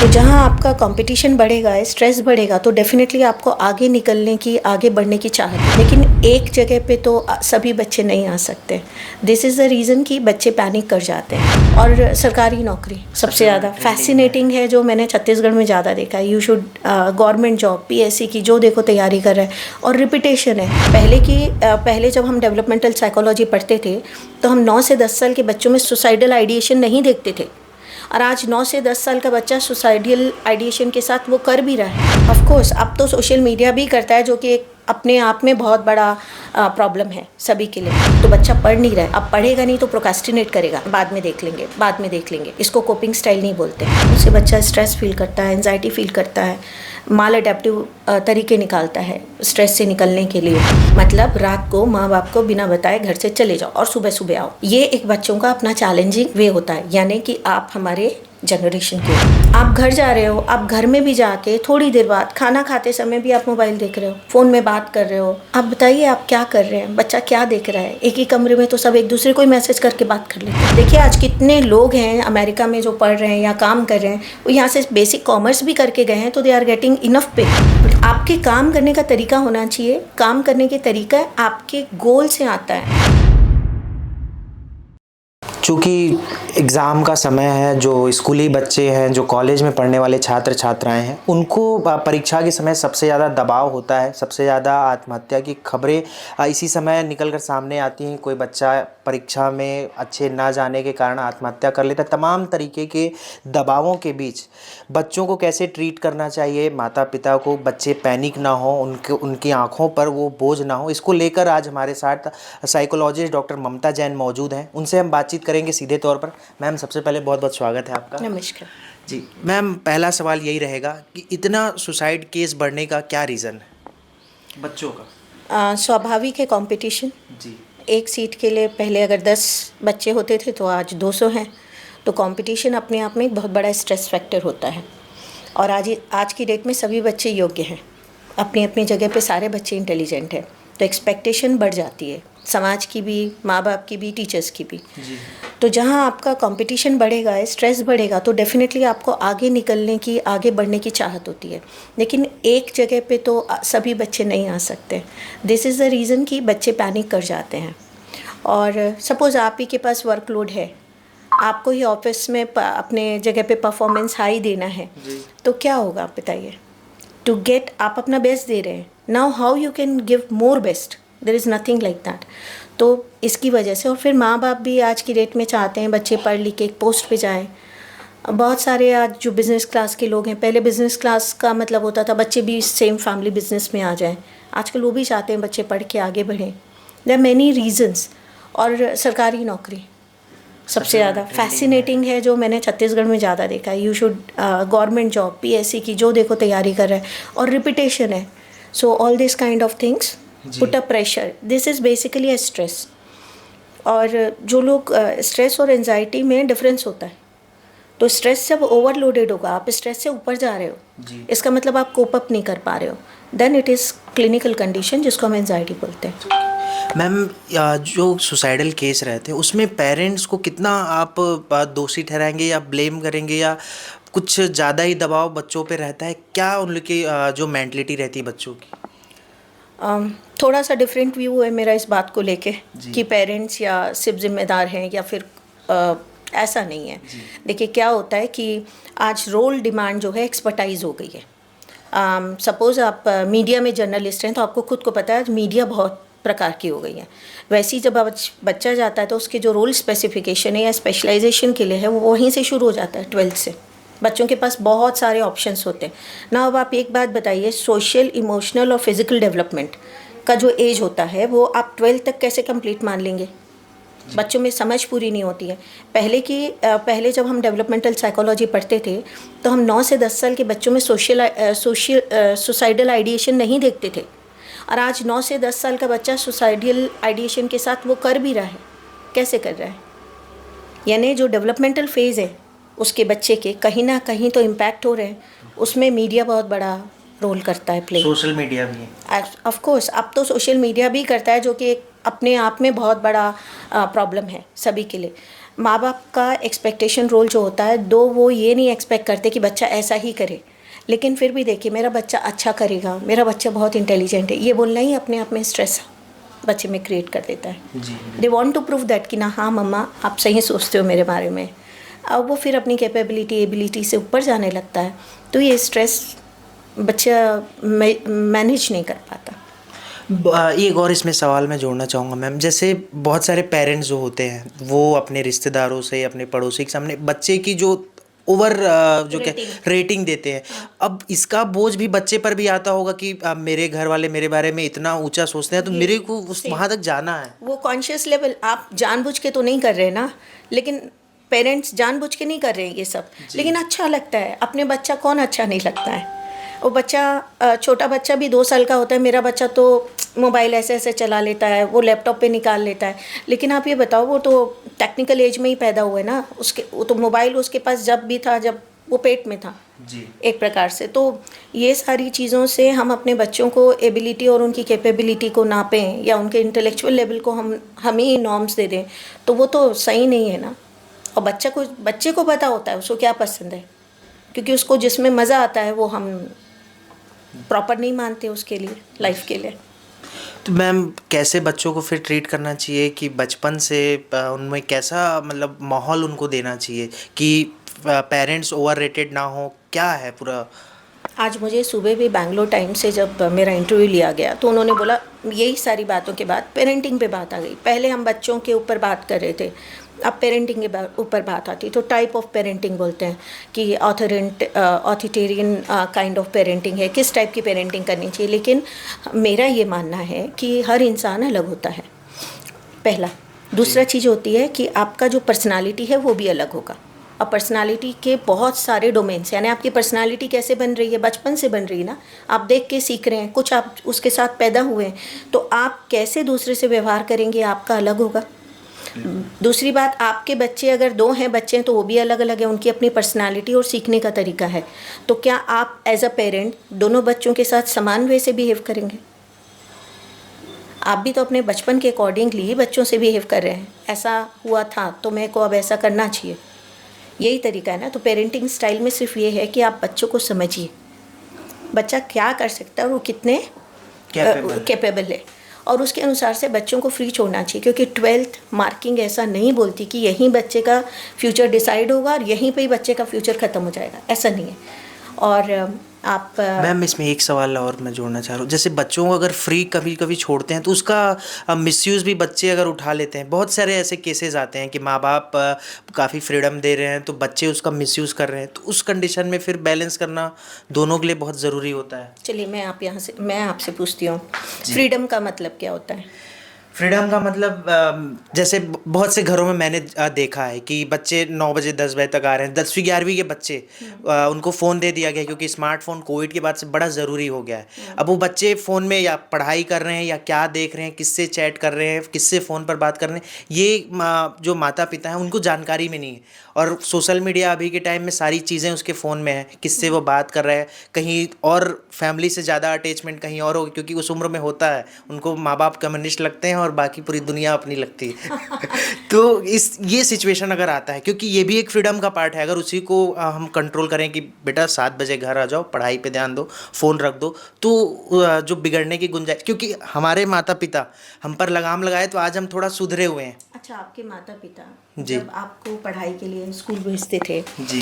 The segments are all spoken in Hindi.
तो जहाँ आपका कंपटीशन बढ़ेगा, स्ट्रेस बढ़ेगा, तो डेफिनेटली आपको आगे निकलने की, आगे बढ़ने की चाहत है। लेकिन एक जगह पे तो सभी बच्चे नहीं आ सकते। दिस इज़ द रीज़न कि बच्चे पैनिक कर जाते हैं। और सरकारी नौकरी सबसे ज़्यादा फैसिनेटिंग है, जो मैंने छत्तीसगढ़ में ज़्यादा देखा है। You should government job, PSC की जो देखो तैयारी कर रहे हैं, और रिपीटेशन है। पहले जब हम डेवलपमेंटल साइकोलॉजी पढ़ते थे तो हम 9 से 10 साल के बच्चों में सुसाइडल आइडिएशन नहीं देखते थे, और आज 9 से 10 साल का बच्चा सुसाइडल आइडिएशन के साथ वो कर भी रहा है। ऑफ कोर्स अब तो सोशल मीडिया भी करता है, जो कि एक अपने आप में बहुत बड़ा प्रॉब्लम है सभी के लिए। तो बच्चा पढ़ नहीं रहा है, अब पढ़ेगा नहीं तो प्रोक्रास्टिनेट करेगा, बाद में देख लेंगे। इसको कोपिंग स्टाइल नहीं बोलते। उससे बच्चा स्ट्रेस फील करता है, एंजाइटी फील करता है, माल अडेप्टिव तरीके निकालता है स्ट्रेस से निकलने के लिए। मतलब रात को माँ बाप को बिना बताए घर से चले जाओ और सुबह सुबह आओ। ये एक बच्चों का अपना चैलेंजिंग वे होता है। यानी कि आप हमारे जनरेशन के, आप घर जा रहे हो, आप घर में भी जाके थोड़ी देर बाद खाना खाते समय भी आप मोबाइल देख रहे हो, फ़ोन में बात कर रहे हो। आप बताइए आप क्या कर रहे हैं, बच्चा क्या देख रहा है? एक ही कमरे में तो सब एक दूसरे को ही मैसेज करके बात कर लेते हैं। देखिए आज कितने लोग हैं अमेरिका में जो पढ़ रहे हैं या काम कर रहे हैं, वो यहाँ से बेसिक कॉमर्स भी करके गए हैं, तो दे आर गेटिंग इनफ पे। आपके काम करने का तरीका होना चाहिए। काम करने के तरीका आपके गोल से आता है। चूँकि एग्ज़ाम का समय है, जो स्कूली बच्चे हैं, जो कॉलेज में पढ़ने वाले छात्र छात्राएं हैं, उनको परीक्षा के समय सबसे ज़्यादा दबाव होता है। सबसे ज़्यादा आत्महत्या की खबरें इसी समय निकल कर सामने आती हैं। कोई बच्चा परीक्षा में अच्छे ना जाने के कारण आत्महत्या कर लेता है। तमाम तरीके के दबावों के बीच बच्चों को कैसे ट्रीट करना चाहिए, माता पिता को, बच्चे पैनिक ना हो, उनकी आँखों पर वो बोझ ना हो, इसको लेकर आज हमारे साथ साइकोलॉजिस्ट डॉक्टर ममता जैन मौजूद हैं। उनसे हम बातचीत करेंगे सीधे तौर पर। मैम सबसे पहले बहुत बहुत स्वागत है आपका। नमस्कार जी मैम, पहला सवाल यही रहेगा कि इतना सुसाइड केस बढ़ने का क्या रीज़न है बच्चों का? स्वाभाविक है कंपटीशन। जी। एक सीट के लिए पहले अगर 10 बच्चे होते थे तो आज 200 हैं। तो कंपटीशन अपने आप में एक बहुत बड़ा स्ट्रेस फैक्टर होता है। और आज की डेट में सभी बच्चे योग्य हैं, अपनी अपनी जगह पे सारे बच्चे इंटेलिजेंट हैं। तो एक्सपेक्टेशन बढ़ जाती है, समाज की भी, माँ बाप की भी, टीचर्स की भी। जी। तो जहाँ आपका कंपटीशन बढ़ेगा, स्ट्रेस बढ़ेगा, तो डेफिनेटली आपको आगे निकलने की, आगे बढ़ने की चाहत होती है। लेकिन एक जगह पे तो सभी बच्चे नहीं आ सकते। दिस इज़ द रीज़न कि बच्चे पैनिक कर जाते हैं। और सपोज़ आप ही के पास वर्कलोड है, आपको ही ऑफिस में अपने जगह पे परफॉर्मेंस हाई देना है, तो क्या होगा आप बताइए? टू गेट, आप अपना बेस्ट दे रहे हैं, now how you can give more best? There is nothing like that. तो इसकी वजह से, और फिर माँ बाप भी आज की डेट में चाहते हैं बच्चे पढ़ लिख के एक पोस्ट पे जाएं। बहुत सारे आज जो बिज़नेस क्लास के लोग हैं, पहले बिज़नेस क्लास का मतलब होता था बच्चे भी सेम फैमिली बिज़नेस में आ जाएं। आजकल वो भी चाहते हैं बच्चे पढ़ के आगे बढ़ें। There are many reasons. और सरकारी नौकरी सबसे ज़्यादा फैसिनेटिंग है, जो मैंने छत्तीसगढ़ में ज़्यादा देखा है। You should government job, PSC की जो देखो तैयारी कर रहे हैं, और रिपीटेशन है। So all this kind of things put a pressure. This is basically a stress. और जो लोग स्ट्रेस और एंजाइटी में डिफरेंस होता है। तो स्ट्रेस जब ओवरलोडेड होगा, आप स्ट्रेस से ऊपर जा रहे हो, इसका मतलब आप कोप अप नहीं कर पा रहे हो, then it is clinical condition, जिसको हम एंजाइटी बोलते हैं। मैम, जो सुसाइडल केस रहते हैं उसमें पेरेंट्स को कितना आप दोषी ठहराएंगे या ब्लेम करेंगे, या कुछ ज़्यादा ही दबाव बच्चों पे रहता है? क्या उनकी जो मेंटलिटी रहती है बच्चों की? थोड़ा सा डिफरेंट व्यू है मेरा इस बात को लेके कि पेरेंट्स या सिर्फ जिम्मेदार हैं या फिर ऐसा नहीं है। देखिए क्या होता है कि आज रोल डिमांड जो है एक्सपर्टाइज हो गई है। सपोज़ आप मीडिया में जर्नलिस्ट हैं, तो आपको खुद को पता है आज मीडिया बहुत प्रकार की हो गई है। वैसे ही जब बच्चा जाता है तो उसके जो रोल स्पेसिफिकेशन है या स्पेशलाइजेशन के लिए है, वो वहीं से शुरू हो जाता है। 12th से बच्चों के पास बहुत सारे ऑप्शंस होते हैं ना। अब आप एक बात बताइए, सोशल, इमोशनल और फिजिकल डेवलपमेंट का जो एज होता है, वो आप 12th तक कैसे कंप्लीट मान लेंगे? बच्चों में समझ पूरी नहीं होती है। पहले जब हम डेवलपमेंटल साइकोलॉजी पढ़ते थे तो हम 9 से 10 साल के बच्चों में सुसाइडल आइडिएशन नहीं देखते थे, और आज 9 से 10 साल का बच्चा सुसाइडल आइडिएशन के साथ वो कर भी रहा है। कैसे कर रहा है? यानी जो डेवलपमेंटल फेज़ है उसके बच्चे के कहीं ना कहीं तो इम्पैक्ट हो रहे हैं। उसमें मीडिया बहुत बड़ा रोल करता है, प्ले। सोशल मीडिया भी ऑफ कोर्स अब तो सोशल मीडिया भी करता है, जो कि एक अपने आप में बहुत बड़ा प्रॉब्लम है सभी के लिए। माँ बाप का एक्सपेक्टेशन रोल जो होता है, दो वो ये नहीं एक्सपेक्ट करते कि बच्चा ऐसा ही करे, लेकिन फिर भी देखिए मेरा बच्चा अच्छा करेगा, मेरा बच्चा बहुत इंटेलिजेंट है, ये बोलना ही अपने आप में स्ट्रेस बच्चे में क्रिएट कर देता है। They want to prove that कि ना हाँ मम्मा आप सही सोचते हो मेरे बारे में। अब वो फिर अपनी कैपेबिलिटी एबिलिटी से ऊपर जाने लगता है, तो ये स्ट्रेस बच्चा मैनेज नहीं कर पाता। एक और इसमें सवाल मैं जोड़ना चाहूँगा मैम, जैसे बहुत सारे पेरेंट्स जो होते हैं वो अपने रिश्तेदारों से, अपने पड़ोसी के सामने बच्चे की जो ओवर जो क्या रेटिंग देते हैं। अब इसका बोझ भी बच्चे पर भी आता होगा कि मेरे घर वाले मेरे बारे में इतना ऊंचा सोचते हैं, तो मेरे को उस वहाँ तक जाना है। वो कॉन्शियस लेवल आप जानबूझ के तो नहीं कर रहे ना, लेकिन पेरेंट्स जानबूझ के नहीं कर रहे हैं ये सब, लेकिन अच्छा लगता है। अपने बच्चा कौन अच्छा नहीं लगता है। वो बच्चा छोटा बच्चा भी 2 साल का होता है, मेरा बच्चा तो मोबाइल ऐसे ऐसे चला लेता है, वो लैपटॉप पे निकाल लेता है, लेकिन आप ये बताओ वो तो टेक्निकल एज में ही पैदा हुआ है ना, वो तो मोबाइल उसके पास जब भी था जब वो पेट में था जी। एक प्रकार से। तो ये सारी चीज़ों से हम अपने बच्चों को एबिलिटी और उनकी कैपेबिलिटी को नापें या उनके इंटेलेक्चुअल लेवल को हम ही नॉर्म्स दे दें, तो वो तो सही नहीं है ना। और बच्चे को पता होता है उसको क्या पसंद है, क्योंकि उसको जिसमें मज़ा आता है वो हम प्रॉपर नहीं मानते उसके लिए, लाइफ के लिए। तो मैम कैसे बच्चों को फिर ट्रीट करना चाहिए कि बचपन से उनमें कैसा मतलब माहौल उनको देना चाहिए कि पेरेंट्स ओवर रेटेड ना हो, क्या है पूरा? आज मुझे सुबह भी बैंगलोर टाइम्स से जब मेरा इंटरव्यू लिया गया तो उन्होंने बोला, यही सारी बातों के बाद पेरेंटिंग पे बात आ गई। पहले हम बच्चों के ऊपर बात कर रहे थे, अब पेरेंटिंग के ऊपर बात आती। तो टाइप ऑफ पेरेंटिंग बोलते हैं कि ऑथोरिटेरियन काइंड ऑफ पेरेंटिंग है, किस टाइप की पेरेंटिंग करनी चाहिए। लेकिन मेरा ये मानना है कि हर इंसान अलग होता है, पहला। दूसरा चीज़ होती है कि आपका जो पर्सनालिटी है वो भी अलग होगा। और पर्सनालिटी के बहुत सारे डोमेन्स, यानी आपकी पर्सनालिटी कैसे बन रही है, बचपन से बन रही है ना, आप देख के सीख रहे हैं, कुछ आप उसके साथ पैदा हुए हैं, तो आप कैसे दूसरे से व्यवहार करेंगे आपका अलग होगा। दूसरी बात, आपके बच्चे अगर 2 हैं बच्चे हैं तो वो भी अलग अलग है, उनकी अपनी पर्सनालिटी और सीखने का तरीका है। तो क्या आप एज अ पेरेंट दोनों बच्चों के साथ समान वे से बिहेव करेंगे? आप भी तो अपने बचपन के अकॉर्डिंगली ही बच्चों से बिहेव कर रहे हैं, ऐसा हुआ था तो मेरे को अब ऐसा करना चाहिए, यही तरीका है ना। तो पेरेंटिंग स्टाइल में सिर्फ ये है कि आप बच्चों को समझिए, बच्चा क्या कर सकता है और वो कितने कैपेबल है, और उसके अनुसार से बच्चों को फ्री छोड़ना चाहिए। क्योंकि 12th मार्किंग ऐसा नहीं बोलती कि यहीं बच्चे का फ्यूचर डिसाइड होगा और यहीं पे ही बच्चे का फ्यूचर ख़त्म हो जाएगा, ऐसा नहीं है। और आप मैम इसमें एक सवाल और मैं जोड़ना चाह रहा हूँ, जैसे बच्चों को अगर फ्री कभी कभी छोड़ते हैं तो उसका मिसयूज़ भी बच्चे अगर उठा लेते हैं। बहुत सारे ऐसे केसेस आते हैं कि माँ बाप काफ़ी फ्रीडम दे रहे हैं तो बच्चे उसका मिसयूज़ कर रहे हैं, तो उस कंडीशन में फिर बैलेंस करना दोनों के लिए बहुत ज़रूरी होता है। चलिए मैं आपसे पूछती हूँ, फ्रीडम का मतलब क्या होता है? फ्रीडम का मतलब जैसे बहुत से घरों में मैंने देखा है कि बच्चे 9 बजे 10 बजे तक आ रहे हैं, 10वीं 11वीं के बच्चे, उनको फ़ोन दे दिया गया क्योंकि स्मार्टफोन कोविड के बाद से बड़ा ज़रूरी हो गया है। अब वो बच्चे फ़ोन में या पढ़ाई कर रहे हैं या क्या देख रहे हैं, किससे चैट कर रहे हैं, किससे फ़ोन पर बात कर रहे हैं, ये जो माता पिता हैं उनको जानकारी में नहीं है। और सोशल मीडिया अभी के टाइम में सारी चीज़ें उसके फ़ोन में है, किससे वो बात कर रहा है, कहीं और फैमिली से ज़्यादा अटैचमेंट कहीं और हो, क्योंकि उस उम्र में होता है उनको माँ बाप कम्युनिस्ट लगते हैं और बाकी पूरी दुनिया अपनी लगती है। तो ये सिचुएशन अगर आता है, क्योंकि ये भी एक फ्रीडम का पार्ट है, अगर उसी को हम कंट्रोल करें कि बेटा 7 बजे घर आ जाओ, पढ़ाई पे ध्यान दो, फ़ोन रख दो, तो जो बिगड़ने की गुंजाइश, क्योंकि हमारे माता पिता हम पर लगाम लगाए तो आज हम थोड़ा सुधरे हुए हैं। अच्छा, आपके माता पिता जी। जब आपको पढ़ाई के लिए स्कूल भेजते थे जी।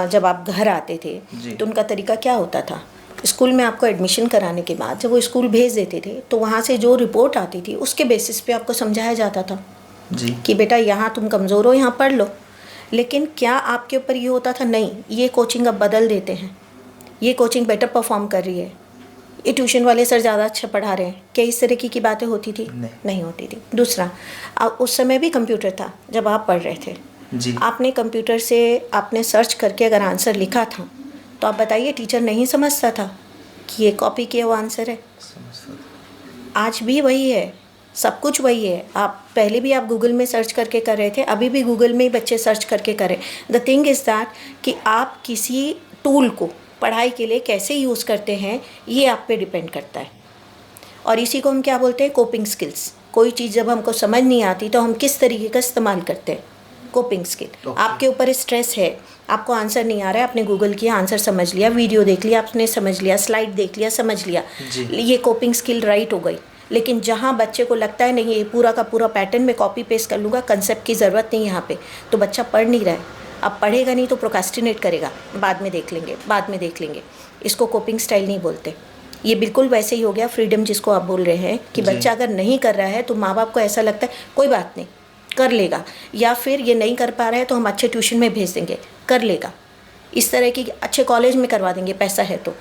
जब आप घर आते थे जी। तो उनका तरीका क्या होता था? स्कूल में आपको एडमिशन कराने के बाद जब वो स्कूल भेज देते थे तो वहाँ से जो रिपोर्ट आती थी उसके बेसिस पे आपको समझाया जाता था जी। कि बेटा यहाँ तुम कमज़ोर हो, यहाँ पढ़ लो। लेकिन क्या आपके ऊपर ये होता था, नहीं ये कोचिंग अब बदल देते हैं, ये कोचिंग बेटर परफॉर्म कर रही है, ये ट्यूशन वाले सर ज़्यादा अच्छा पढ़ा रहे हैं, क्या इस तरह की बातें होती थी? नहीं होती थी। दूसरा, उस समय भी कंप्यूटर था जब आप पढ़ रहे थे जी। आपने कंप्यूटर से आपने सर्च करके अगर आंसर लिखा था तो आप बताइए टीचर नहीं समझता था कि ये कॉपी किया हुआ आंसर है? आज भी वही है, सब कुछ वही है। आप पहले भी आप गूगल में सर्च करके कर रहे थे, अभी भी गूगल में ही बच्चे सर्च करके करें। द थिंग इज़ दैट कि आप किसी टूल को पढ़ाई के लिए कैसे यूज़ करते हैं ये आप पे डिपेंड करता है। और इसी को हम क्या बोलते हैं, कोपिंग स्किल्स। कोई चीज़ जब हमको समझ नहीं आती तो हम किस तरीके का इस्तेमाल करते हैं, कोपिंग स्किल। आपके ऊपर स्ट्रेस है, आपको आंसर नहीं आ रहा है, आपने गूगल किया, आंसर समझ लिया, वीडियो देख लिया, आपने समझ लिया, स्लाइड देख लिया, समझ लिया, ये कोपिंग स्किल राइट हो गई। लेकिन जहाँ बच्चे को लगता है नहीं ये पूरा का पूरा पैटर्न में कॉपी पेस्ट कर लूँगा, कंसेप्ट की ज़रूरत नहीं यहाँ पे, तो बच्चा पढ़ नहीं रहा है। अब पढ़ेगा नहीं तो प्रोक्रेस्टिनेट करेगा, बाद में देख लेंगे, बाद में देख लेंगे। इसको कोपिंग स्टाइल नहीं बोलते। ये बिल्कुल वैसे ही हो गया फ्रीडम जिसको आप बोल रहे हैं कि बच्चा अगर नहीं कर रहा है तो माँ बाप को ऐसा लगता है कोई बात नहीं, कर लेगा, या फिर ये नहीं कर पा रहा है तो हम अच्छे ट्यूशन में भेज देंगे, कर लेगा, इस तरह की अच्छे कॉलेज में करवा देंगे, पैसा है तो।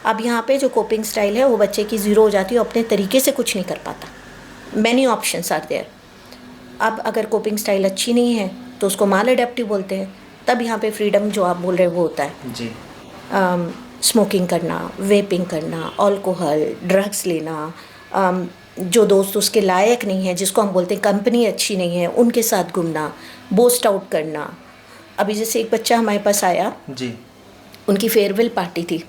अब यहाँ पे जो कोपिंग स्टाइल है वो बच्चे की ज़ीरो हो जाती है, अपने तरीके से कुछ नहीं कर पाता। Many options are there. अब अगर कोपिंग स्टाइल अच्छी नहीं है तो उसको माल एडेप्टिव बोलते हैं। तब यहाँ पे फ्रीडम जो आप बोल रहे हैं वो होता है जी। स्मोकिंग करना, वेपिंग करना, अल्कोहल, ड्रग्स लेना, जो दोस्त उसके लायक नहीं है, जिसको हम बोलते हैं कंपनी अच्छी नहीं है, उनके साथ घूमना, बोस्ट आउट करना। अभी जैसे एक बच्चा हमारे पास आया जी, उनकी फेयरवेल पार्टी थी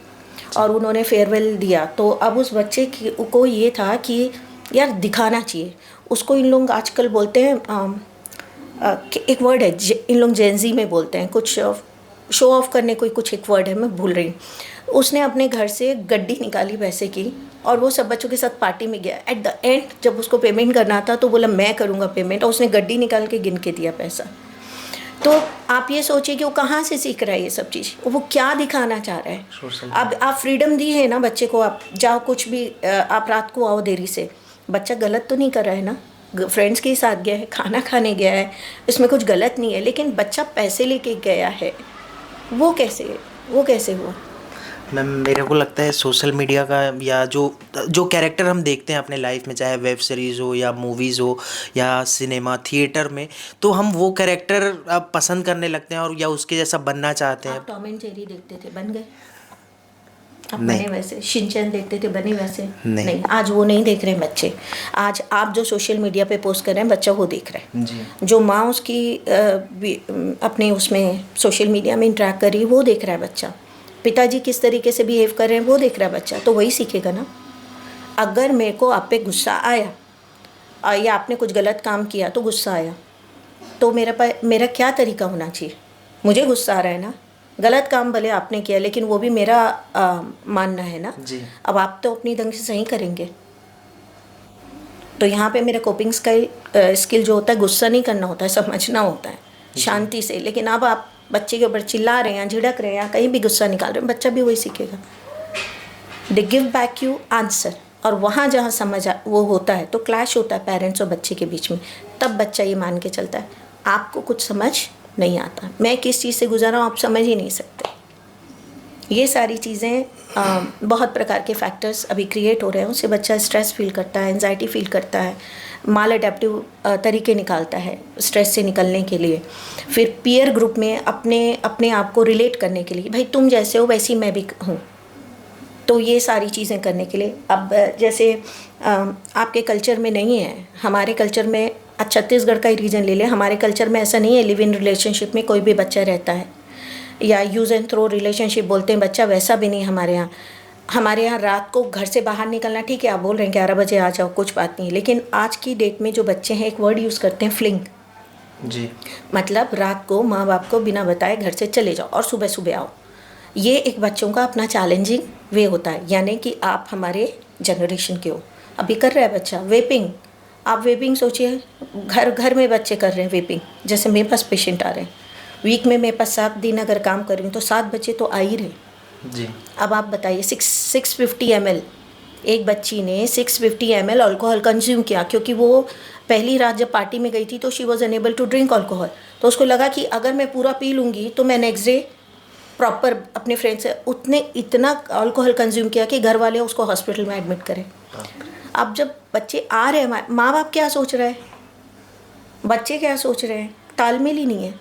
और उन्होंने फेयरवेल दिया, तो अब उस बच्चे को ये था कि यार दिखाना चाहिए उसको। इन लोग आजकल बोलते हैं एक वर्ड है इन लोग जेनजी में बोलते हैं, कुछ शो ऑफ करने कोई कुछ एक वर्ड है, मैं भूल रही हूँ। उसने अपने घर से गड्डी निकाली पैसे की और वो सब बच्चों के साथ पार्टी में गया। एट द एंड जब उसको पेमेंट करना था तो बोला मैं करूँगा पेमेंट, और उसने गड्डी निकाल के गिन के दिया पैसा। तो आप ये सोचिए कि वो कहाँ से सीख रहा है ये सब चीज़, वो क्या दिखाना चाह रहा है। अब आप फ्रीडम दी है ना बच्चे को, आप जाओ कुछ भी, आप रात को आओ देरी से, बच्चा गलत तो नहीं कर रहा है ना, फ्रेंड्स के साथ गया है, खाना खाने गया है, इसमें कुछ गलत नहीं है। लेकिन बच्चा पैसे लेके गया है, वो कैसे हुआ? मैम मेरे को लगता है सोशल मीडिया का या जो कैरेक्टर हम देखते हैं अपने लाइफ में, चाहे वेब सीरीज़ हो या मूवीज़ हो या सिनेमा थिएटर में, तो हम वो कैरेक्टर अब पसंद करने लगते हैं और या उसके जैसा बनना चाहते हैं। आप टॉम एंड जेरी देखते थे, बन गए? आप नहीं। बने वैसे? शिनचैन देखते थे, बने वैसे? नहीं। आज वो नहीं देख रहे हैं बच्चे। आज आप जो सोशल मीडिया पे पोस्ट कर रहे हैं बच्चा वो देख रहा है जी। जो माँ उसकी अपने उसमें सोशल मीडिया में इंटरेक्ट कर रही है वो देख रहा है बच्चा। पिताजी किस तरीके से बिहेव कर रहे हैं वो देख रहा है बच्चा, तो वही सीखेगा ना। अगर मेरे को आप पे गुस्सा आया या आपने कुछ गलत काम किया तो गुस्सा आया, तो मेरा क्या तरीका होना चाहिए? मुझे गुस्सा आ रहा है ना, गलत काम भले आपने किया लेकिन वो भी मेरा मानना है ना जी। अब आप तो अपनी ढंग से सही करेंगे। तो यहाँ पे मेरा कोपिंग स्किल जो होता है, गुस्सा नहीं करना होता है, समझना होता है शांति से। लेकिन अब आप बच्चे के ऊपर चिल्ला रहे हैं, झिड़क रहे हैं, कहीं भी गुस्सा निकाल रहे हैं, बच्चा भी वही सीखेगा। They give back you answer, और वहाँ जहाँ वो होता है तो क्लैश होता है पेरेंट्स और बच्चे के बीच में, तब बच्चा ये मान के चलता है आपको कुछ समझ नहीं आता, मैं किस चीज़ से गुजरा हूँ आप समझ ही नहीं सकते। ये सारी चीज़ें बहुत प्रकार के फैक्टर्स अभी क्रिएट हो रहे हैं, उससे बच्चा स्ट्रेस फील करता है, एंजाइटी फील करता है, माल अडेप्टिव तरीके निकालता है स्ट्रेस से निकलने के लिए। फिर पीयर ग्रुप में अपने आप को रिलेट करने के लिए, भाई तुम जैसे हो वैसी मैं भी हूँ, तो ये सारी चीज़ें करने के लिए। अब जैसे आपके कल्चर में नहीं है, हमारे कल्चर में, छत्तीसगढ़ का ही रीजन ले लें, हमारे कल्चर में ऐसा नहीं है लिव इन रिलेशनशिप में कोई भी बच्चा रहता है, या यूज़ एंड थ्रो रिलेशनशिप बोलते हैं बच्चा, वैसा भी नहीं हमारे यहाँ। हमारे यहाँ रात को घर से बाहर निकलना ठीक है, आप बोल रहे हैं 11 बजे आ जाओ, कुछ बात नहीं, लेकिन आज की डेट में जो बच्चे हैं एक वर्ड यूज़ करते हैं फ्लिंग जी। मतलब रात को माँ बाप को बिना बताए घर से चले जाओ और सुबह सुबह आओ। ये एक बच्चों का अपना चैलेंजिंग वे होता है, यानी कि आप हमारे जनरेशन के हो। अभी कर रहा है बच्चा वेपिंग, आप वेपिंग सोचिए, घर घर में बच्चे कर रहे हैं वेपिंग। जैसे मेरे पास पेशेंट आ रहे हैं, वीक में मेरे पास 7 दिन अगर काम कर रही हूँ तो 7 बच्चे तो आ ही रहे जी। अब आप बताइए 650 ml, एक बच्ची ने 650 ml अल्कोहल कंज्यूम किया, क्योंकि वो पहली रात जब पार्टी में गई थी तो she was unable to drink alcohol, तो उसको लगा कि अगर मैं पूरा पी लूँगी तो मैं नेक्स्ट डे प्रॉपर अपने फ्रेंड से, इतना अल्कोहल कंज्यूम किया कि घर वाले उसको हॉस्पिटल में एडमिट करें। अब जब बच्चे आ रहे हैं, माँ बाप क्या सोच रहे हैं, बच्चे क्या सोच रहे हैं, तालमेल ही नहीं है।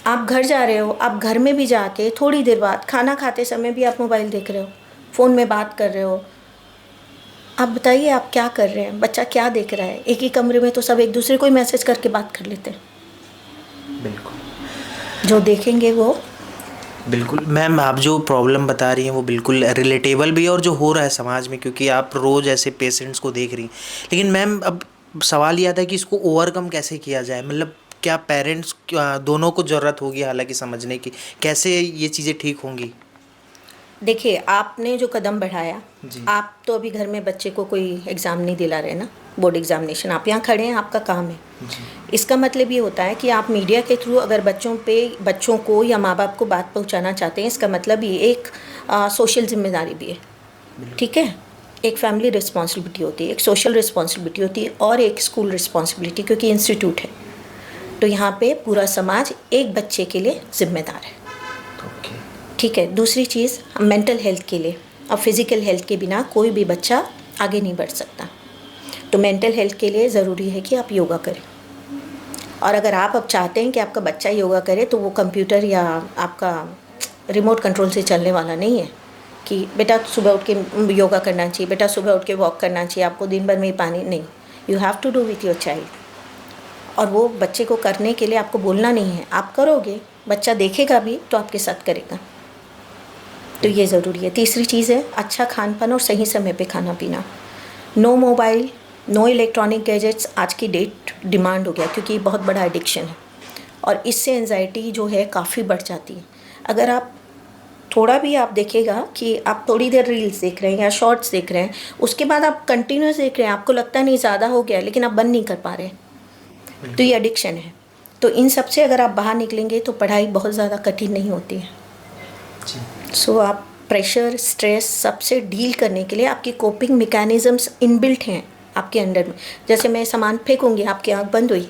आप घर जा रहे हो, आप घर में भी जाके थोड़ी देर बाद खाना खाते समय भी आप मोबाइल देख रहे हो, फ़ोन में बात कर रहे हो। आप बताइए आप क्या कर रहे हैं, बच्चा क्या देख रहा है? एक ही कमरे में तो सब एक दूसरे को ही मैसेज करके बात कर लेते हैं। बिल्कुल जो देखेंगे वो बिल्कुल मैम, आप जो प्रॉब्लम बता रही हैं वो बिल्कुल रिलेटेबल भी है और जो हो रहा है समाज में, क्योंकि आप रोज़ ऐसे पेशेंट्स को देख रही हैं। लेकिन मैम अब सवाल यह आता है कि इसको ओवरकम कैसे किया जाए, मतलब क्या पेरेंट्स दोनों को ज़रूरत होगी हालांकि समझने की, कैसे ये चीज़ें ठीक होंगी? देखिए, आपने जो कदम बढ़ाया, जी। आप तो अभी घर में बच्चे को कोई एग्ज़ाम नहीं दिला रहे ना, बोर्ड एग्ज़ामिनेशन। आप यहाँ खड़े हैं, आपका काम है। जी। इसका मतलब ये होता है कि आप मीडिया के थ्रू अगर बच्चों को या माँ बाप को बात पहुँचाना चाहते हैं, इसका मतलब ये एक सोशल ज़िम्मेदारी भी है, ठीक है? एक फैमिली रिस्पॉन्सिबिलिटी होती है, एक सोशल रिस्पॉन्सिबिलिटी होती है और एक स्कूल रिस्पॉन्सिबिलिटी, क्योंकि इंस्टीट्यूट है। तो यहाँ पे पूरा समाज एक बच्चे के लिए ज़िम्मेदार है, ओके। ठीक है? दूसरी चीज़, मेंटल हेल्थ के लिए, अब फिज़िकल हेल्थ के बिना कोई भी बच्चा आगे नहीं बढ़ सकता। तो मेंटल हेल्थ के लिए ज़रूरी है कि आप योगा करें। और अगर आप अब चाहते हैं कि आपका बच्चा योगा करे, तो वो कंप्यूटर या आपका रिमोट कंट्रोल से चलने वाला नहीं है कि बेटा सुबह उठ के योगा करना चाहिए, बेटा सुबह उठ के वॉक करना चाहिए, आपको दिन भर में ही पानी नहीं। You have to do with your child. और वो बच्चे को करने के लिए आपको बोलना नहीं है, आप करोगे, बच्चा देखेगा भी तो आपके साथ करेगा। तो ये ज़रूरी है। तीसरी चीज़ है अच्छा खान पान और सही समय पे खाना पीना। No mobile, no electronic gadgets आज की डेट डिमांड हो गया, क्योंकि ये बहुत बड़ा एडिक्शन है और इससे एंजाइटी जो है काफ़ी बढ़ जाती है। अगर आप थोड़ा भी आप देखिएगा कि आप थोड़ी देर रील्स देख रहे हैं या शॉर्ट्स देख रहे हैं, उसके बाद आप कंटिन्यूस देख रहे हैं, आपको लगता नहीं ज़्यादा हो गया, लेकिन आप बंद नहीं कर पा रहे, तो ये एडिक्शन है। तो इन सब से अगर आप बाहर निकलेंगे तो पढ़ाई बहुत ज़्यादा कठिन नहीं होती है। सो आप प्रेशर, स्ट्रेस सबसे डील करने के लिए आपकी कोपिंग मैकेनिज़म्स इनबिल्ट हैं आपके अंदर में। जैसे मैं सामान फेंकूंगी, आपकी आँख बंद हुई,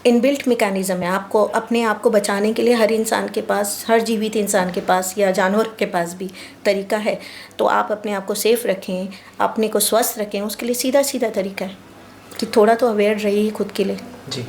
इनबिल्ट मैकेनिज़्म है। आपको अपने आप को बचाने के लिए हर इंसान के पास, हर जीवित इंसान के पास या जानवर के पास भी तरीका है। तो आप अपने आप को सेफ रखें, अपने को स्वस्थ रखें, उसके लिए सीधा सीधा तरीका है कि थोड़ा तो अवेयर रहिए खुद के लिए। जी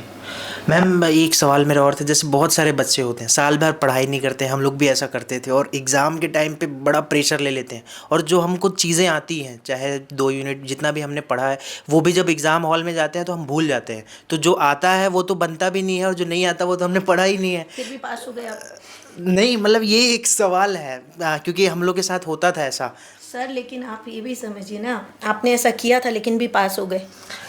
मैम, एक सवाल मेरा और था, जैसे बहुत सारे बच्चे होते हैं साल भर पढ़ाई नहीं करते हैं, हम लोग भी ऐसा करते थे, और एग्ज़ाम के टाइम पे बड़ा प्रेशर ले लेते हैं, और जो हमको चीज़ें आती हैं, चाहे 2 यूनिट जितना भी हमने पढ़ा है, वो भी जब एग्ज़ाम हॉल में जाते हैं तो हम भूल जाते हैं। तो जो आता है वो तो बनता भी नहीं है, और जो नहीं आता वो तो हमने पढ़ा ही नहीं है। फिर भी पास हो गए आप? नहीं, मतलब ये एक सवाल है, क्योंकि हम लोग के साथ होता था ऐसा। सर लेकिन आप ये भी समझिए ना, आपने ऐसा किया था लेकिन भी पास हो गए।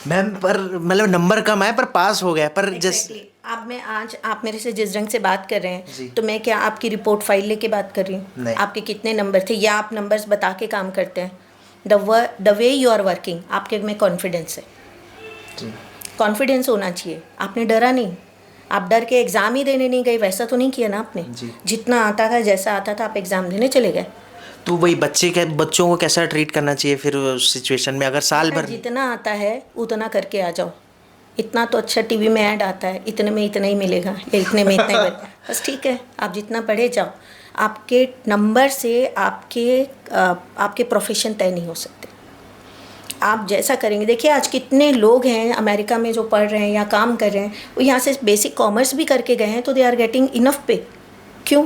मैम पर मतलब नंबर कम आए पर पास हो गया, पर Exactly. अब मैं आज आप मेरे से जिस रंग से बात कर रहे जी। हैं, तो मैं क्या आपकी रिपोर्ट फाइल लेके बात कर रही हूँ? नहीं। आपके कितने नंबर थे, या आप नंबर्स बता के काम करते हैं? The way you are working, आपके में कॉन्फिडेंस है, कॉन्फिडेंस होना चाहिए। आपने डरा नहीं, आप डर के एग्ज़ाम ही देने नहीं गए, वैसा तो नहीं किया ना आपने। जी। जितना आता था, जैसा आता था, आप एग्ज़ाम देने चले गए। तो वही बच्चों को कैसा ट्रीट करना चाहिए फिर उस सिचुएशन में, अगर साल भर जितना आता है उतना करके आ जाओ। इतना तो अच्छा टीवी में ऐड आता है, इतने में इतना ही मिलेगा या इतने में इतना ही मिलेगा, बस ठीक है, आप जितना पढ़े जाओ। आपके नंबर से आपके प्रोफेशन तय नहीं हो सकते। आप जैसा करेंगे, देखिए आज कितने लोग हैं अमेरिका में जो पढ़ रहे हैं या काम कर रहे हैं, वो यहाँ से बेसिक कॉमर्स भी करके गए हैं, तो दे आर गेटिंग इनफ पे। क्यों?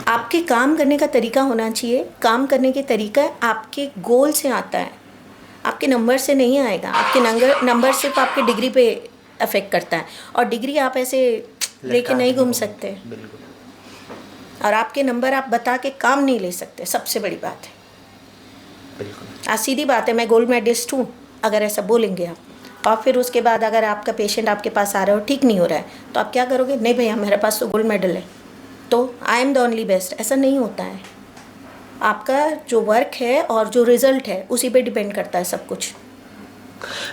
आपके काम करने का तरीका होना चाहिए। काम करने के तरीका आपके गोल से आता है, आपके नंबर से नहीं आएगा। आपके नंबर सिर्फ आपके डिग्री पे अफेक्ट करता है, और डिग्री आप ऐसे लेके नहीं घूम सकते, और आपके नंबर आप बता के काम नहीं ले सकते, सबसे बड़ी बात है। आज सीधी बात है, मैं गोल्ड मेडलिस्ट हूँ अगर ऐसा बोलेंगे आप, और फिर उसके बाद अगर आपका पेशेंट आपके पास आ रहा है और ठीक नहीं हो रहा है, तो आप क्या करोगे? नहीं भैया मेरे पास तो गोल्ड मेडल है, तो I am the only best. ऐसा नहीं होता है। आपका जो वर्क है और जो रिज़ल्ट है उसी पे डिपेंड करता है सब कुछ।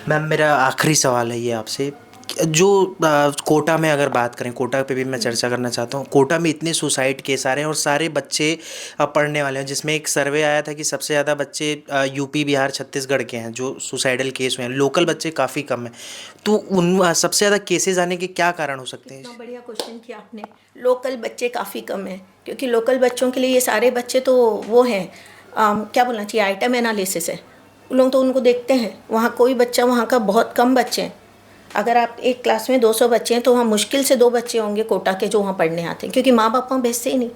मैम मेरा आखिरी सवाल है ये आपसे, जो कोटा में अगर बात करें, कोटा पे भी मैं चर्चा करना चाहता हूँ। कोटा में इतने सुसाइड केस आ रहे हैं और सारे बच्चे पढ़ने वाले हैं, जिसमें एक सर्वे आया था कि सबसे ज़्यादा बच्चे यूपी, बिहार, छत्तीसगढ़ के हैं जो सुसाइडल केस हुए हैं, लोकल बच्चे काफ़ी कम हैं। तो उन सबसे ज़्यादा केसेस आने के क्या कारण हो सकते हैं? इतना बढ़िया क्वेश्चन किया आपने। लोकल बच्चे काफ़ी कम हैं, क्योंकि लोकल बच्चों के लिए ये सारे बच्चे तो वो हैं, क्या बोलना चाहिए, आइटम एनालिसिस है। उन लोग तो उनको देखते हैं, वहाँ कोई बच्चा, वहाँ का बहुत कम बच्चे हैं। अगर आप एक क्लास में 200 बच्चे हैं तो वहाँ मुश्किल से 2 बच्चे होंगे कोटा के जो वहाँ पढ़ने आते हैं, क्योंकि माँ बाप वहाँ भेजते ही नहीं,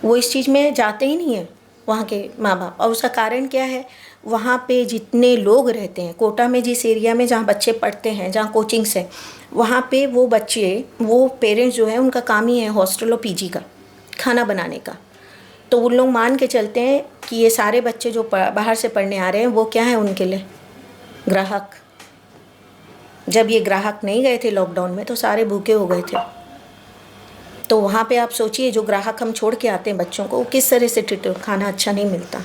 वो इस चीज़ में जाते ही नहीं है वहाँ के माँ बाप। और उसका कारण क्या है? वहाँ पे जितने लोग रहते हैं कोटा में, जिस एरिया में जहाँ बच्चे पढ़ते हैं, जहाँ कोचिंग्स हैं, वहाँ पे वो बच्चे, वो पेरेंट्स जो है उनका काम ही है हॉस्टल और पीजी का खाना बनाने का। तो उन लोग मान के चलते हैं कि ये सारे बच्चे जो बाहर से पढ़ने आ रहे हैं वो क्या है उनके लिए? ग्राहक। जब ये ग्राहक नहीं गए थे लॉकडाउन में तो सारे भूखे हो गए थे। तो वहाँ पे आप सोचिए जो ग्राहक हम छोड़ के आते हैं बच्चों को, वो किस तरह से ट्रीट, खाना अच्छा नहीं मिलता,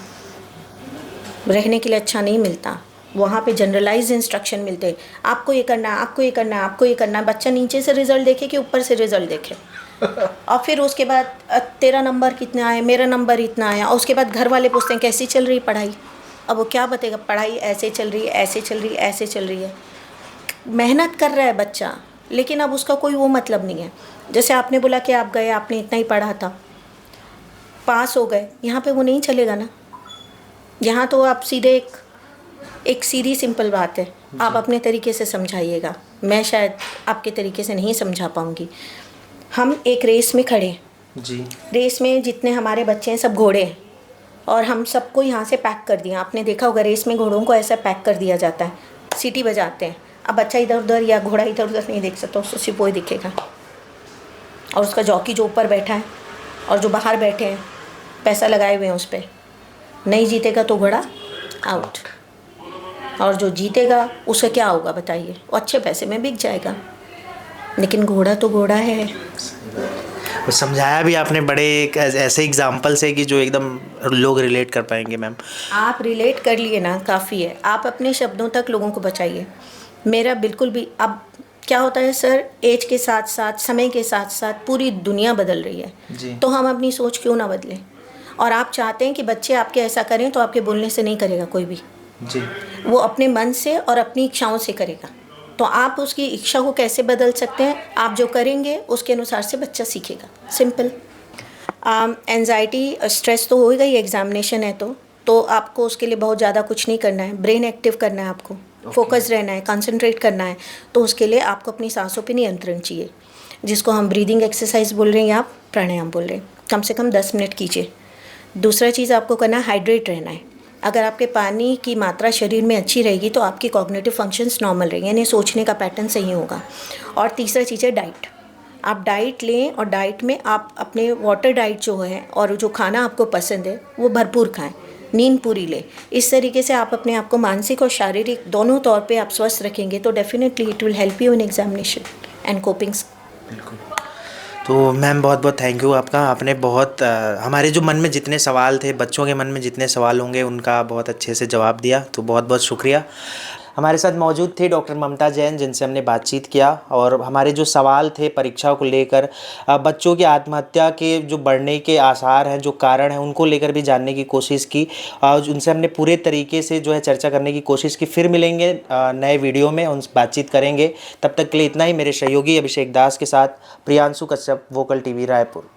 रहने के लिए अच्छा नहीं मिलता। वहाँ पे जनरलाइज इंस्ट्रक्शन मिलते, आपको ये करना है, आपको ये करना है, आपको ये करना है। बच्चा नीचे से रिजल्ट देखे कि ऊपर से रिजल्ट देखे। और फिर उसके बाद तेरा नंबर कितना आया, मेरा नंबर इतना आया। और उसके बाद घर वाले पूछते हैं कैसी चल रही पढ़ाई। अब वो क्या बताएगा, पढ़ाई ऐसे चल रही है, ऐसे चल रही है, ऐसे चल रही है। मेहनत कर रहा है बच्चा, लेकिन अब उसका कोई वो मतलब नहीं है। जैसे आपने बोला कि आप गए, आपने इतना ही पढ़ा था, पास हो गए, यहाँ पे वो नहीं चलेगा ना। यहाँ तो आप सीधे एक सीधी सिंपल बात है, आप अपने तरीके से समझाइएगा। मैं शायद आपके तरीके से नहीं समझा पाऊँगी। हम एक रेस में खड़े हैं जी। रेस में जितने हमारे बच्चे हैं सब घोड़े हैं, और हम सबको यहाँ से पैक कर दिया। आपने देखा होगा रेस में घोड़ों को ऐसा पैक कर दिया जाता है, सीटी बजाते हैं। अब बच्चा इधर उधर या घोड़ा इधर उधर नहीं देख सकता, उसको सिर्फ वही दिखेगा। और उसका जॉकी जो ऊपर बैठा है और जो बाहर बैठे हैं पैसा लगाए हुए हैं उस पर, नहीं जीतेगा तो घोड़ा आउट, और जो जीतेगा उसका क्या होगा बताइए, वो अच्छे पैसे में बिक जाएगा। लेकिन घोड़ा तो घोड़ा है। तो समझाया भी आपने बड़े एक ऐसे एग्जाम्पल से कि जो एकदम लोग रिलेट कर पाएंगे मैम। आप रिलेट कर लिए ना, काफ़ी है। आप अपने शब्दों तक लोगों को बचाइए। मेरा बिल्कुल भी, अब क्या होता है सर, एज के साथ साथ, समय के साथ साथ पूरी दुनिया बदल रही है जी। तो हम अपनी सोच क्यों ना बदलें। और आप चाहते हैं कि बच्चे आपके ऐसा करें तो आपके बोलने से नहीं करेगा कोई भी जी। वो अपने मन से और अपनी इच्छाओं से करेगा। तो आप उसकी इच्छा को कैसे बदल सकते हैं, आप जो करेंगे उसके अनुसार से बच्चा सीखेगा। सिंपल। एंजाइटी स्ट्रेस तो होएगा ही, एग्जामिनेशन है तो आपको उसके लिए बहुत ज़्यादा कुछ नहीं करना है। ब्रेन एक्टिव करना है आपको, फोकस रहना है, कंसंट्रेट करना है। तो उसके लिए आपको अपनी सांसों पे नियंत्रण चाहिए, जिसको हम ब्रीदिंग एक्सरसाइज बोल रहे हैं या प्राणायाम बोल रहे हैं। कम से कम 10 मिनट कीजिए। दूसरा चीज़ आपको करना है, हाइड्रेट रहना है। अगर आपके पानी की मात्रा शरीर में अच्छी रहेगी तो आपकी कॉग्निटिव फंक्शंस नॉर्मल रहेंगे, यानी सोचने का पैटर्न सही होगा। और तीसरा चीज़ है डाइट। आप डाइट लें और डाइट में आप अपने वाटर डाइट जो है और जो खाना आपको पसंद है वो भरपूर खाएं, नींद पूरी लें। इस तरीके से आप अपने आप को मानसिक और शारीरिक दोनों तौर पे आप स्वस्थ रखेंगे तो definitely it will help you in examination and coping. बिल्कुल। तो मैम बहुत बहुत थैंक यू आपका। आपने बहुत हमारे जो मन में जितने सवाल थे, बच्चों के मन में जितने सवाल होंगे, उनका बहुत अच्छे से जवाब दिया। तो बहुत बहुत शुक्रिया। हमारे साथ मौजूद थे डॉक्टर ममता जैन, जिनसे हमने बातचीत किया और हमारे जो सवाल थे परीक्षा को लेकर, बच्चों की आत्महत्या के जो बढ़ने के आसार हैं, जो कारण हैं, उनको लेकर भी जानने की कोशिश की। उनसे हमने पूरे तरीके से जो है चर्चा करने की कोशिश की। फिर मिलेंगे नए वीडियो में, उनसे बातचीत करेंगे। तब तक के लिए इतना ही। मेरे सहयोगी अभिषेक दास के साथ प्रियांशु कश्यप, वोकल टीवी रायपुर।